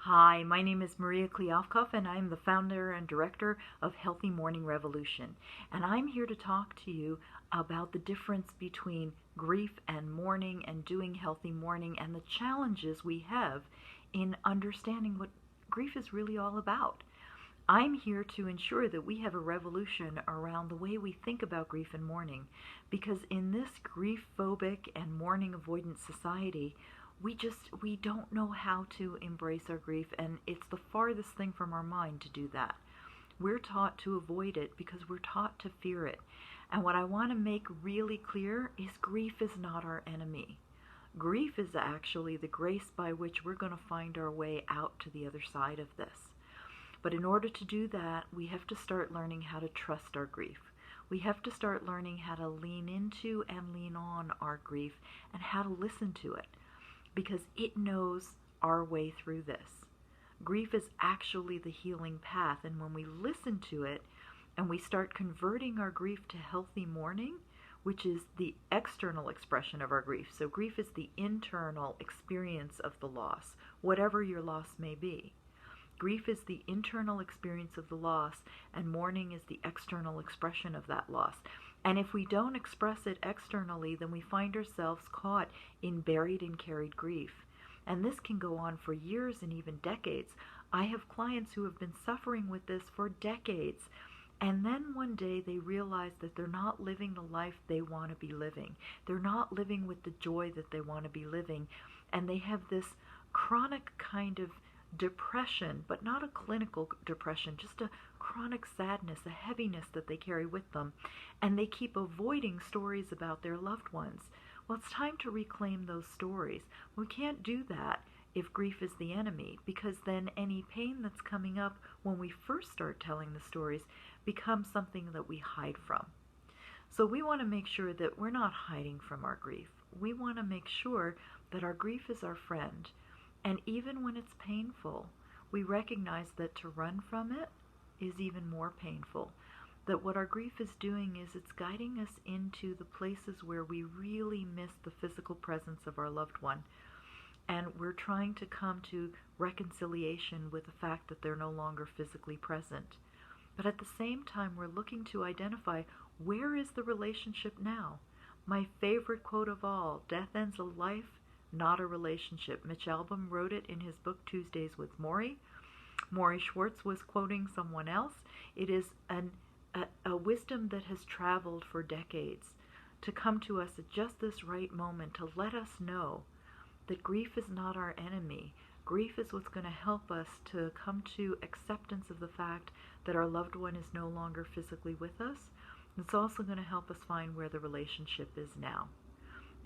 Hi, my name is Maria Kliavkoff, and I'm the founder and director of Healthy Mourning Revolution. And I'm here to talk to you about the difference between grief and mourning and doing healthy mourning and the challenges we have in understanding what grief is really all about. I'm here to ensure that we have a revolution around the way we think about grief and mourning, because in this grief-phobic and mourning-avoidant society, we don't know how to embrace our grief, and it's the farthest thing from our mind to do that. We're taught to avoid it because we're taught to fear it. And what I want to make really clear is grief is not our enemy. Grief is actually the grace by which we're going to find our way out to the other side of this. But in order to do that, we have to start learning how to trust our grief. We have to start learning how to lean into and lean on our grief and how to listen to it, because it knows our way through this. Grief is actually the healing path, and when we listen to it and we start converting our grief to healthy mourning, which is the external expression of our grief. So grief is the internal experience of the loss, whatever your loss may be. Grief is the internal experience of the loss, and mourning is the external expression of that loss. And if we don't express it externally, then we find ourselves caught in buried and carried grief. And this can go on for years and even decades. I have clients who have been suffering with this for decades. And then one day they realize that they're not living the life they want to be living. They're not living with the joy that they want to be living. And they have this chronic kind of depression, but not a clinical depression, just a chronic sadness, a heaviness that they carry with them, and they keep avoiding stories about their loved ones. Well, it's time to reclaim those stories. We can't do that if grief is the enemy, because then any pain that's coming up when we first start telling the stories becomes something that we hide from. So we want to make sure that we're not hiding from our grief. We want to make sure that our grief is our friend. And even when it's painful, we recognize that to run from it is even more painful. That what our grief is doing is it's guiding us into the places where we really miss the physical presence of our loved one. And we're trying to come to reconciliation with the fact that they're no longer physically present. But at the same time, we're looking to identify, where is the relationship now? My favorite quote of all, death ends a life, not a relationship. Mitch Albom wrote it in his book Tuesdays with Maury. Maury Schwartz was quoting someone else. It is a wisdom that has traveled for decades to come to us at just this right moment to let us know that grief is not our enemy. Grief is what's going to help us to come to acceptance of the fact that our loved one is no longer physically with us. It's also going to help us find where the relationship is now.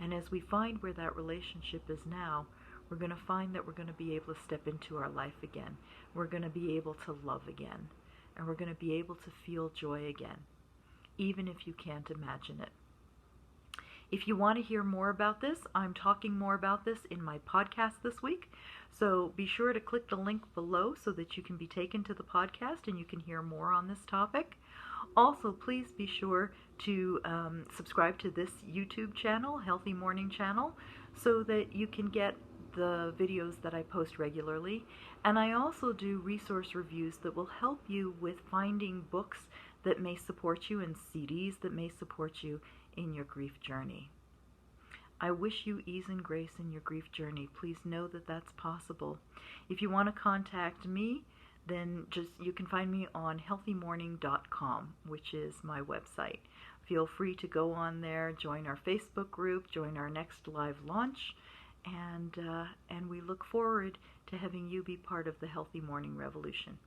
And as we find where that relationship is now, we're going to find that we're going to be able to step into our life again. We're going to be able to love again. And we're going to be able to feel joy again, even if you can't imagine it. If you want to hear more about this, I'm talking more about this in my podcast this week. So be sure to click the link below so that you can be taken to the podcast and you can hear more on this topic. Also, please be sure to subscribe to this YouTube channel, Healthy Mourning Channel, so that you can get the videos that I post regularly. And I also do resource reviews that will help you with finding books that may support you and CDs that may support you in your grief journey. I wish you ease and grace in your grief journey. Please know that that's possible. If you want to contact me, then you can find me on healthymourning.com, which is my website. Feel free to go on there, join our Facebook group, join our next live launch, and we look forward to having you be part of the Healthy Mourning Revolution.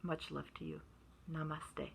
Much love to you. Namaste.